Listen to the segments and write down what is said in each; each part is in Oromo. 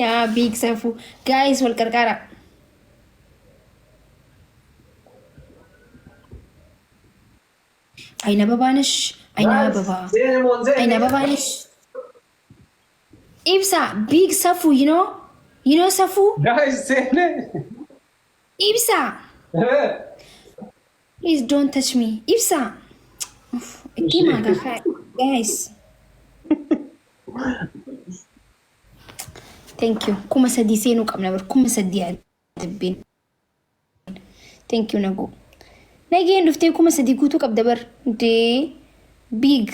yaa big safuu guys wal qarqara aina babaanish aina babaanish ibsa big safuu you know safuu guys sene ibsa please don't touch me ibsa Gimaga guys thank you kuma sadi senu qabna bar kuma sadi adabin thank you nago nagi ndufte kuma sadi gutu qabda bar de big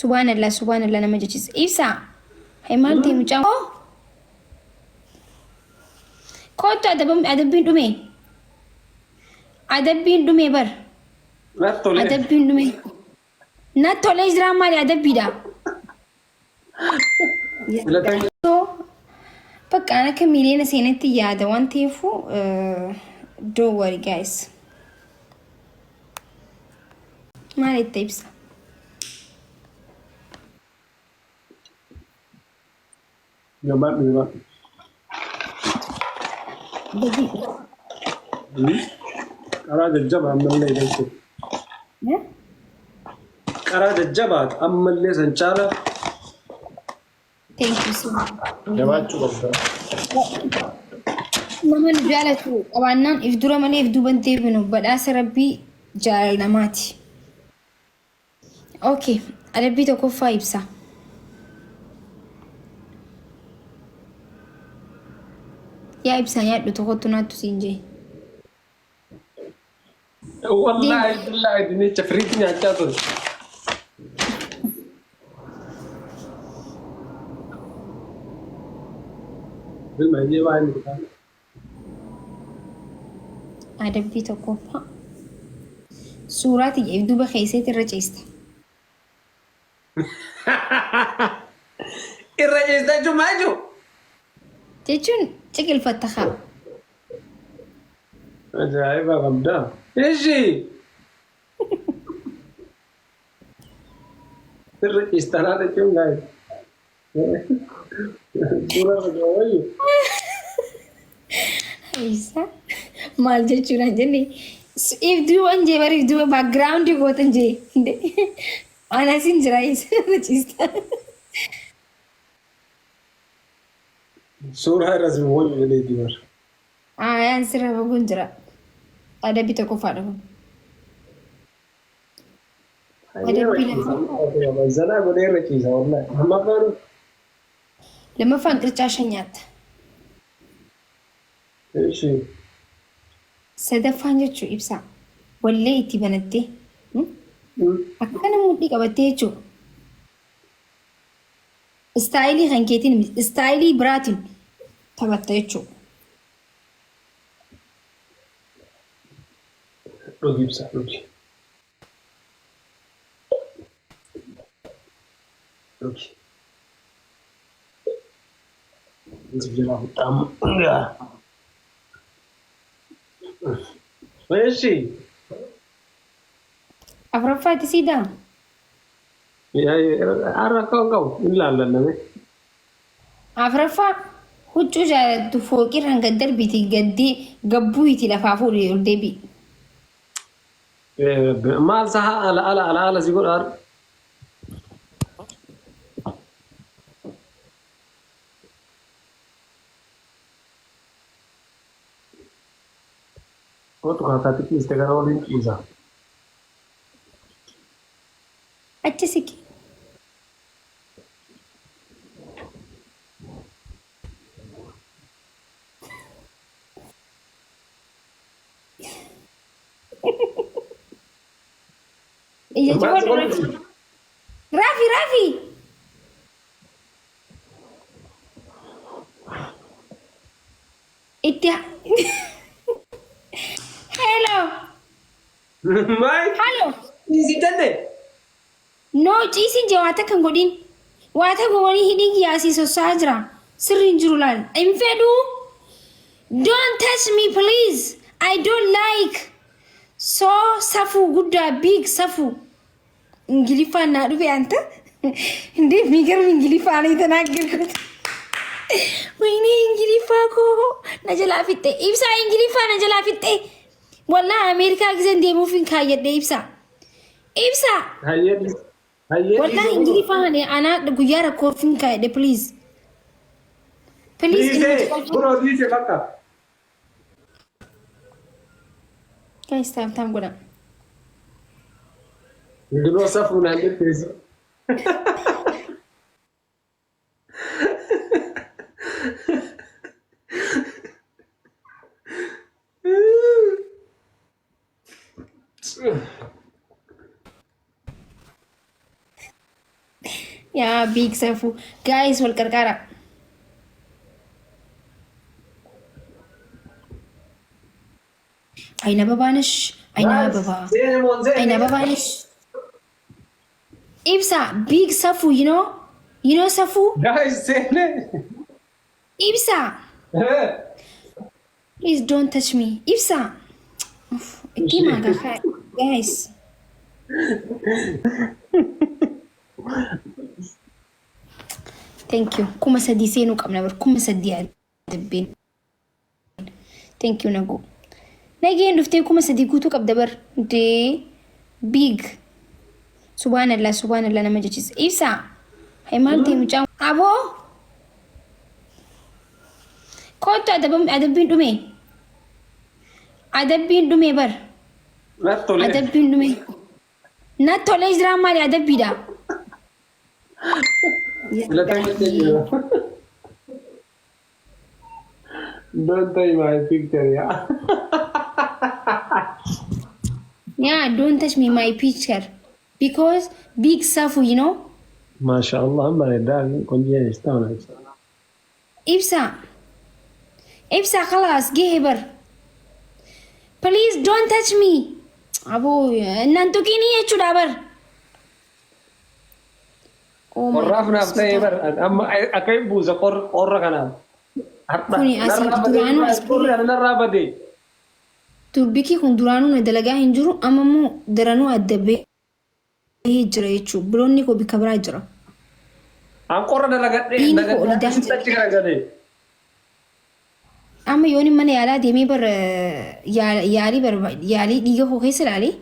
subhanallah nama jechis isa hay maalti mucha ko to adabin dume bar adabin dume na tole jira mali adabida so በቃ እኔ ከሚሊየን ሴነት ያደ ዋን ቴፉ don't worry guys ማለት ታይፕስ Dhumarra. Karaa jajjabaa ammallee dansu. Karaa jajjabaa ammallee san caala. Thank you so much. Jabaachuu qabda. Naman jaalatu qabaannaan if dura malee if duuban deebinu badhaasa rabbii jaalalamaati. Okay, adabbii tokkoffaa ibsa. yaa ibsa nyaadhu tokkottu naattu siin jee. Wallahi billahi dinicha firiitti nyaachaa ture. Bilmaayee waan inni ta'a. Adabbii tokkoffaa suuraa tiyya duuba keessatti irra ciista. Irra ciista jechuun maal jechuun? jechuun ciqilfatta haa. Ajaa'iba qabdaa. Ishii! Irra ciistaa laata jechuun gaa'e. Suuraa wayyu. Isa maal jechuudha jenne if duuban jee bari duuba background gootan jee anasin jira isa ciista. Suuraa irra si wayyu jedhee dibar. Ayaan sirra baguun jira. Adabbii tokkoffaadha kun. Adabbii lama. Zanaa godhee irra ciisa wallahi. Amma faanu. Lammaffaan qircaa shan nyaatta. Ishii. Sadaffaan jechuun ibsaa. Wallee itti banattee. Akkana mudhii qabattee jechuudha. Istaayilii kan keetiin istaayilii biraatiin taphatta jechuudha. Dhugi ibsa dhugi. Dhugi. Ini jira utama. Where's Afuraffaa itti siidaa. Ya, arah kau ilaaltan name. Afuraffaa huccuu jaalattu fooqirraan gad darbiti gaddee gabbuu itti lafaa fuudhee ol deebi. Maal saha ala si godhaar. Kau kata tipis dengan orang Indonesia. Achi sikki. Iya coba Raffi. Itu. Hello. Mai. Hello. Isi tante. No, ciisin jee waata kan godhin. Waata gowwanii hidhii kiyaasiisa jira. Sirriin jiru laal. Hin fedhu. Don't touch me please. I don't like. So safuu guddaa big safuu. Ingiliffaan naa dhufe anta. Indee miigar ingiliffaan itti naagirkutu. Wayne Ingiliffaa koo na jalaa fixxe. Ibsaa Ingiliffaa na jalaa fixxe. Wallahi Ameerikaa giseen deemuuf hin kaayyadhe ibsaa. Ibsaa. Hayyee. Wallahi Ingiliffaa ana guyyaa rakkoof hin kaayyadhe please. Please. Bro, dice bakka. Guys, tam godha. Dulu safuudha ndetteessa. Yeah, big safu. Guys, wal qarqara. Aina babanish. Aina baba. Aina babanish. Ibsa, big safu, you know? You know safu? Guys, sene. Ibsa. Please don't touch me. Ibsa. Guys. Thank you. Kuma sadi senu qabna bar kuma sadi adabin. Thank you Nagu. Nageen dhuftee kuma sadi guutuu qabda bar de big. Subhanallah nama jechis. Ibsa. Hay maaltu mucaa. Abo. Kootu adabin dhume. Adabin dhume bar. Nattole. Adabin dhume. Nattole jira maali adabida. Don't touch my picture, yeah. Yeah, don't touch me my picture. Because big safu, you know? Maashaallah, I'm darling. Konjia istana. Ibsa, khalas, gehebar. Please don't touch me. Abo, nantukini ya chudabar. Korraaf naftee bar amma akka buusa qorra kana. Kuni asii duraanuu as narraa badee. Turbiki kun duraanuu na dalagaa hin jiru amma immoo daranuu adda bahee jira jechuudha. Biloonni koo bika biraa jira. An qorra dalagadhee achi garagalee. Amma yooni mana yaalaa deemee bar yaalii dhiiga koo keessa ilaalee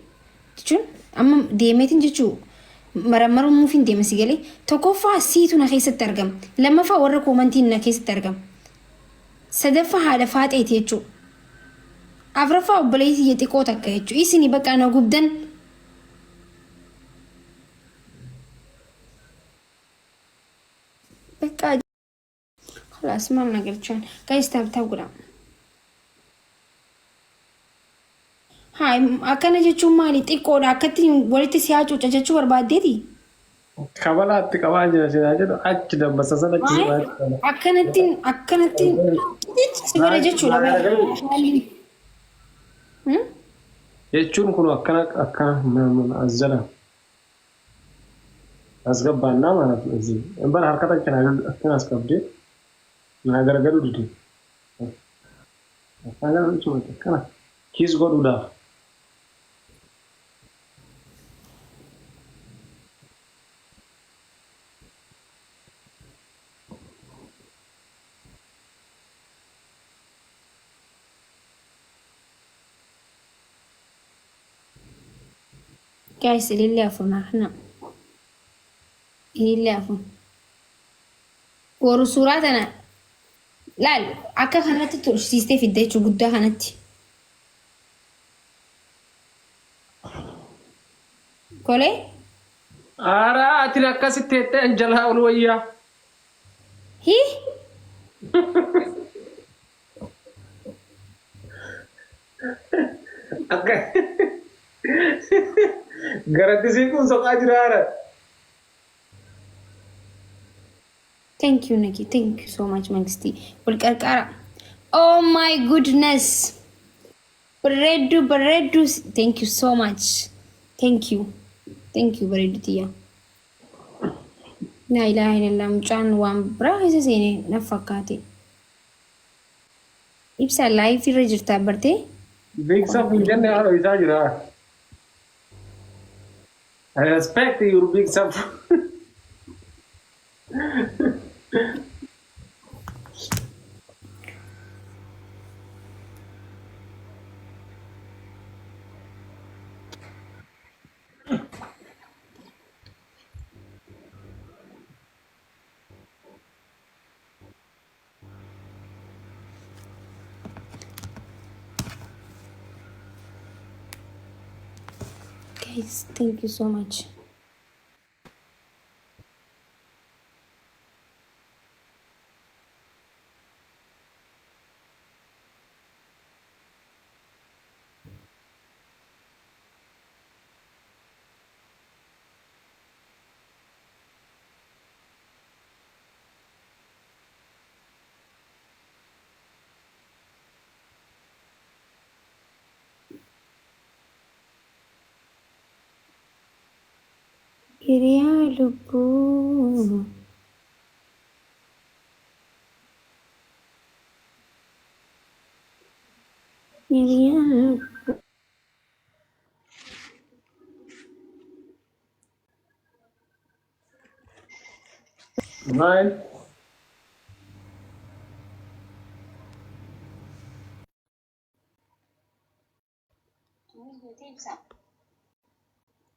jechuun amma deemeetiin jechuudha. Marammuuf hin deemasi galee tokkoffaa siitu na keessatti argama. Lammaffaa warra koomantiin na keessatti argama. Sadaffaa haadha faaxeeti jechuudha. Afraffaa obboleettii xiqqoo takka jechuudha. Isin bakka na gubdan. Bakka khalaas maal na galchaan. Guys taabtaa godha. Hai, akkana jechuun maali xiqqoodha akkatti walitti siyaa cuuca jechuu barbaaddeeti. Kabalaatti qabaa jira sinaa jedhu achi dabbasa sana achi akkanatti si bara jechuudha. Jechuun kun akkana as jala as gabbaannaa maanaaf bara harkata akkana as qabdee naa garagalu dide. Akkana kiis godhuudhaaf. Guys, ilillee afur naafna. Ilillee afur. Warri suuraa tana laal akka kanatti tursiistee fidda jechuudha guddaa kanatti. Kolee? Aaraa ati akkasitti jettee jalaa ol wayyaa. Hii? Akka garatti kun soqaa jiraara. Thank you, Nikki. Thank you so much, Mangsty. Bulkarkara. Oh my goodness. Baredu. Thank you so much. Thank you, Baredu Tia. La ilaha illallah. Mucaan waan biraa isa seene na fakkaate. Ibsa live irra jirtaa bartee? Beeksisa fuulduree haala isaa jira. I respect your big sub. guys. Thank you so much. Hiriyaa lubbuu. Hiriyaa lubbuu. Maal?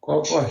Qophooy.